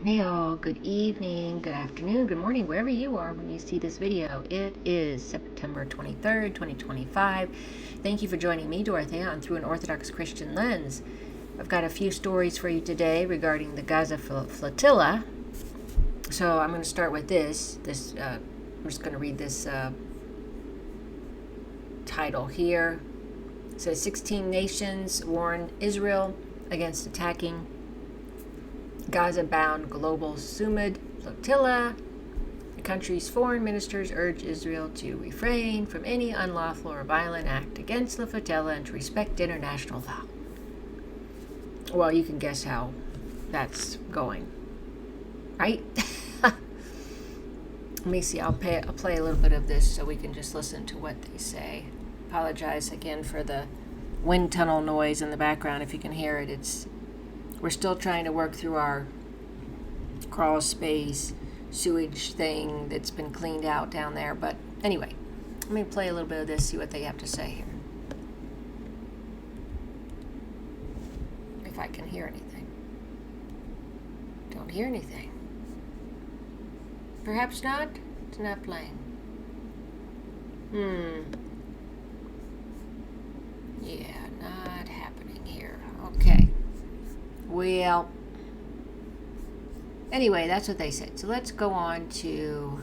Hey all, good evening, good afternoon, good morning, wherever you are when you see this video. It is September 23rd, 2025. Thank you for joining me, Dorothea, on Through an Orthodox Christian Lens. I've got a few stories for you today regarding the Gaza Flotilla. So I'm going to start with this. I'm just going to read this title here. It says 16 nations warn Israel against attacking Gaza-bound global Sumud Flotilla. The country's foreign ministers urge Israel to refrain from any unlawful or violent act against the flotilla and to respect international law. Well, you can guess how that's going, right? Let me see. I'll play a little bit of this so we can just listen to what they say. Apologize again for the wind tunnel noise in the background. If you can hear it, we're still trying to work through our crawl space sewage thing that's been cleaned out down there. But anyway, let me play a little bit of this, see what they have to say here. If I can hear anything. Don't hear anything. Perhaps not. It's not playing. Yeah, not happening here. Okay. Well, anyway, that's what they said. So let's go on to,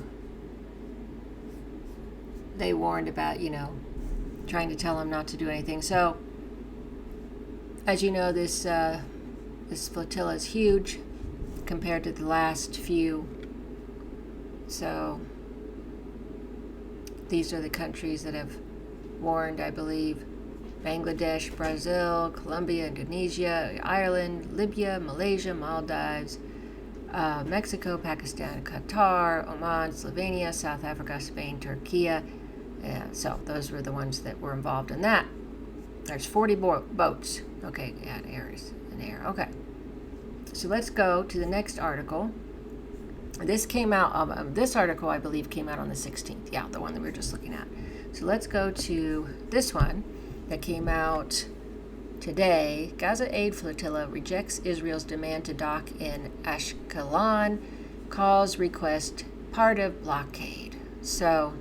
they warned about, trying to tell them not to do anything. So, as you know, this flotilla is huge compared to the last few. So, these are the countries that have warned, I believe. Bangladesh, Brazil, Colombia, Indonesia, Ireland, Libya, Malaysia, Maldives, Mexico, Pakistan, Qatar, Oman, Slovenia, South Africa, Spain, Turkey. So those were the ones that were involved in that. There's 40 boats. Okay, yeah, an air. Okay. So let's go to the next article. This came out, this article I believe came out on the 16th. Yeah, the one that we were just looking at. So let's go to this one that came out today. Gaza aid flotilla rejects Israel's demand to dock in Ashkelon, calls request part of blockade. So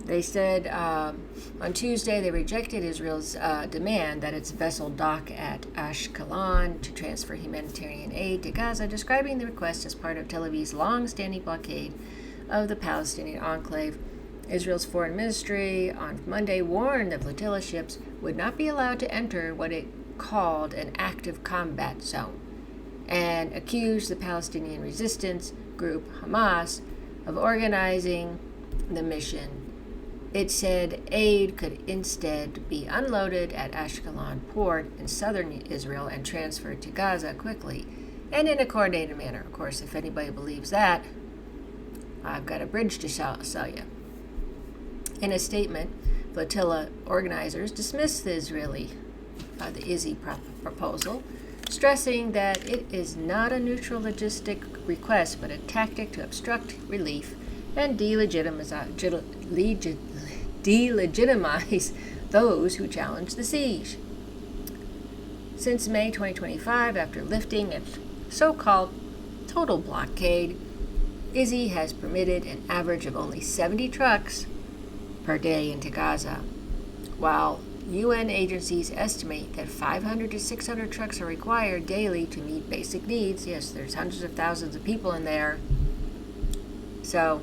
they said on Tuesday they rejected Israel's demand that its vessel dock at Ashkelon to transfer humanitarian aid to Gaza, describing the request as part of Tel Aviv's long-standing blockade of the Palestinian enclave. Israel's foreign ministry on Monday warned the flotilla ships would not be allowed to enter what it called an active combat zone and accused the Palestinian resistance group Hamas of organizing the mission. It said aid could instead be unloaded at Ashkelon port in southern Israel and transferred to Gaza quickly and in a coordinated manner. Of course, if anybody believes that, I've got a bridge to sell you. In a statement, flotilla organizers dismissed the IZI proposal, stressing that it is not a neutral logistic request, but a tactic to obstruct relief and delegitimize those who challenge the siege. Since May 2025, after lifting its so-called total blockade, IZI has permitted an average of only 70 trucks per day into Gaza, while UN agencies estimate that 500 to 600 trucks are required daily to meet basic needs. Yes, there's hundreds of thousands of people in there. So,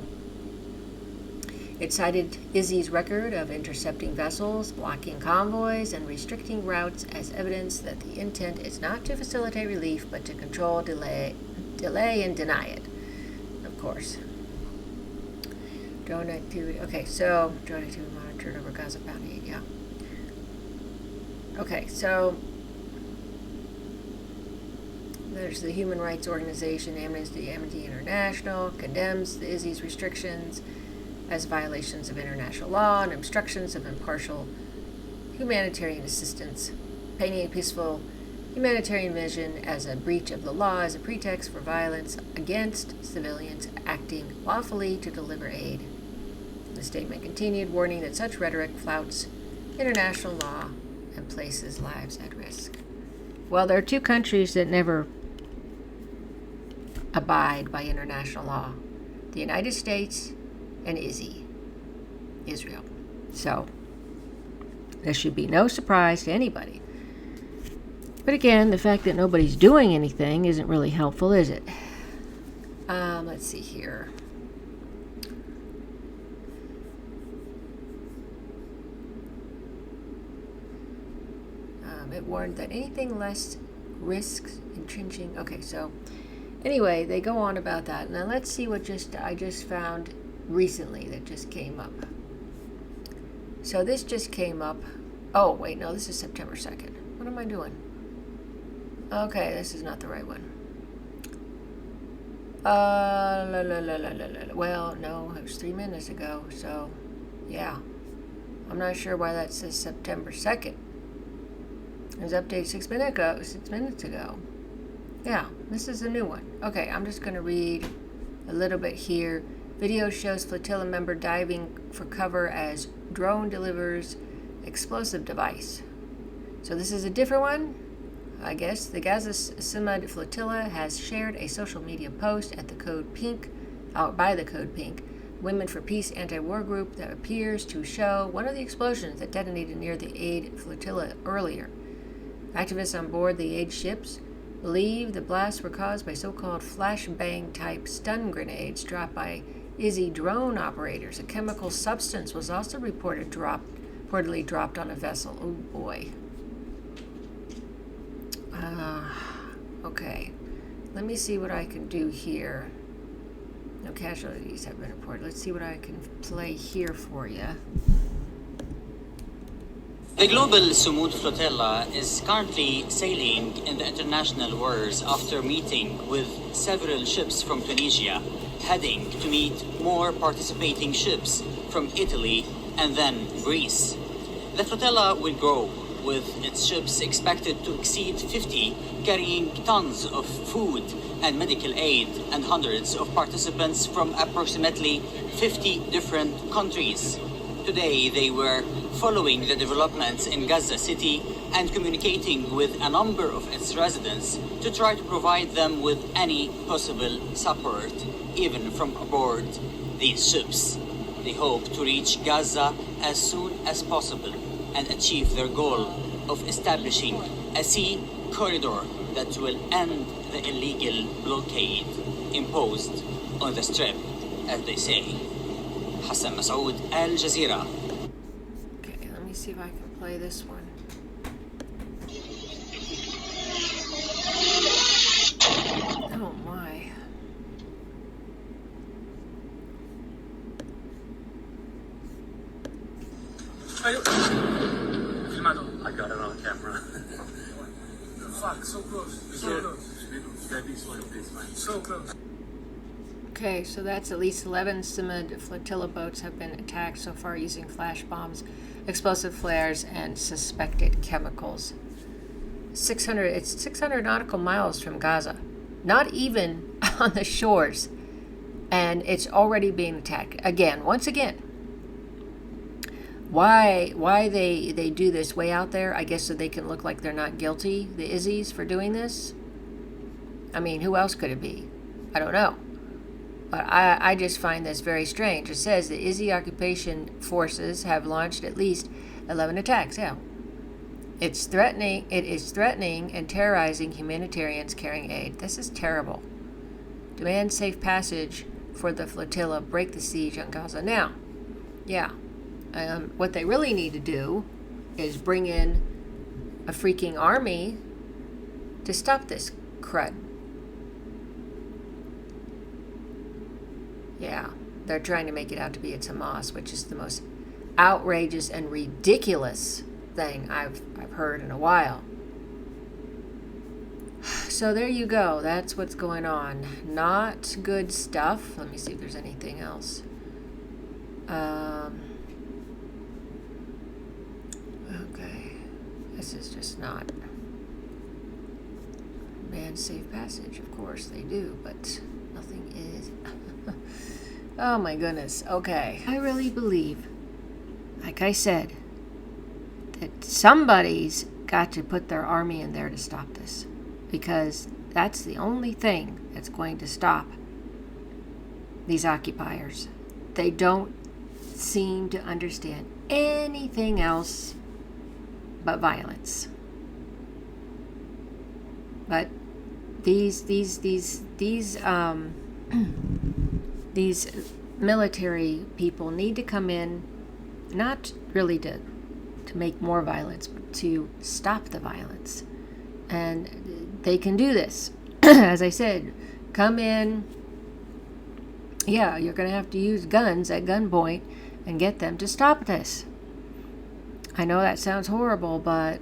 it cited IZI's record of intercepting vessels, blocking convoys, and restricting routes as evidence that the intent is not to facilitate relief, but to control, delay, and deny it. Of course. Drone activity. Okay, so drone activity monitored over Gaza bounty. Yeah. Okay, so there's the human rights organization Amnesty International condemns the IZI's restrictions as violations of international law and obstructions of impartial humanitarian assistance, painting a peaceful humanitarian vision as a breach of the law as a pretext for violence against civilians acting lawfully to deliver aid. The statement continued, warning that such rhetoric flouts international law and places lives at risk. Well, there are two countries that never abide by international law: the United States and Israel. So there should be no surprise to anybody. But again, the fact that nobody's doing anything isn't really helpful, is it? Let's see here. It warned that anything less risks entrenching. Okay, so anyway, they go on about that. Now let's see what I just found recently that just came up. So this just came up. Oh, wait, no, this is September 2nd. What am I doing? Okay, this is not the right one. Well, no, it was 3 minutes ago, so yeah. I'm not sure why that says September 2nd. It was updated 6 minutes ago. Yeah, this is a new one. Okay, I'm just going to read a little bit here. Video shows flotilla member diving for cover as drone delivers explosive device. So this is a different one, I guess. The Gaza Sumud Flotilla has shared a social media post at the Code Pink, by the Code Pink, Women for Peace anti-war group, that appears to show one of the explosions that detonated near the aid flotilla earlier. Activists on board the aid ships believe the blasts were caused by so-called flashbang type stun grenades dropped by ISI drone operators. A chemical substance was also reportedly dropped on a vessel. Oh boy. Okay. Let me see what I can do here. No casualties have been reported. Let's see what I can play here for you. The global Sumud Flotilla is currently sailing in the international waters after meeting with several ships from Tunisia, heading to meet more participating ships from Italy and then Greece. The flotilla will grow, with its ships expected to exceed 50, carrying tons of food and medical aid and hundreds of participants from approximately 50 different countries. Today they were following the developments in Gaza City and communicating with a number of its residents to try to provide them with any possible support, even from aboard these ships. They hope to reach Gaza as soon as possible and achieve their goal of establishing a sea corridor that will end the illegal blockade imposed on the Strip, as they say. Hassan Masoud, Al Jazeera. Okay, let me see if I can play this one. Oh my. I got it on camera. Fuck, so close. So close. Okay, so that's at least 11 Sumud Flotilla boats have been attacked so far using flash bombs, explosive flares, and suspected chemicals. It's 600 nautical miles from Gaza, not even on the shores, and it's already being attacked again. Once again, why they do this way out there? I guess so they can look like they're not guilty, the ISIs, for doing this. I mean, who else could it be? I don't know. But I just find this very strange. It says the ISI occupation forces have launched at least 11 attacks. Yeah. It is threatening and terrorizing humanitarians carrying aid. This is terrible. Demand safe passage for the flotilla. Break the siege on Gaza. Now, yeah. What they really need to do is bring in a freaking army to stop this crud. Yeah, they're trying to make it out to be it's Hamas, which is the most outrageous and ridiculous thing I've heard in a while. So there you go. That's what's going on. Not good stuff. Let me see if there's anything else. Okay. This is just not. Man, safe passage. Of course they do, but nothing is. Oh my goodness. Okay. I really believe, like I said, that somebody's got to put their army in there to stop this, because that's the only thing that's going to stop these occupiers. They don't seem to understand anything else but violence. But these military people need to come in, not really to make more violence, but to stop the violence. And they can do this. As I said, come in. Yeah, you're going to have to use guns at gunpoint and get them to stop this. I know that sounds horrible, but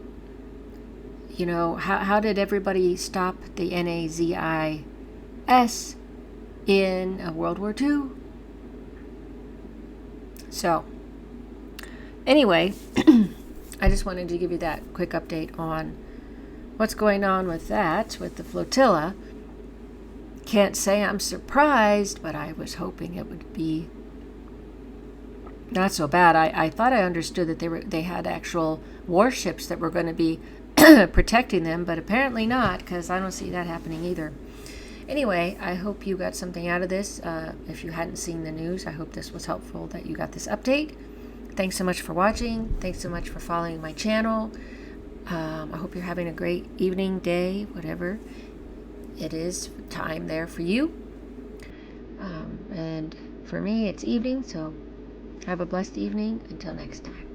you know, how did everybody stop the Nazis in World War II? So, anyway, I just wanted to give you that quick update on what's going on with that, with the flotilla. Can't say I'm surprised, but I was hoping it would be not so bad. I thought I understood that they had actual warships that were going to be protecting them, but apparently not, because I don't see that happening either. Anyway, I hope you got something out of this. If you hadn't seen the news, I hope this was helpful, that you got this update. Thanks so much for watching. Thanks so much for following my channel. I hope you're having a great evening, day, whatever it is time there for you. And for me, it's evening, so have a blessed evening. Until next time.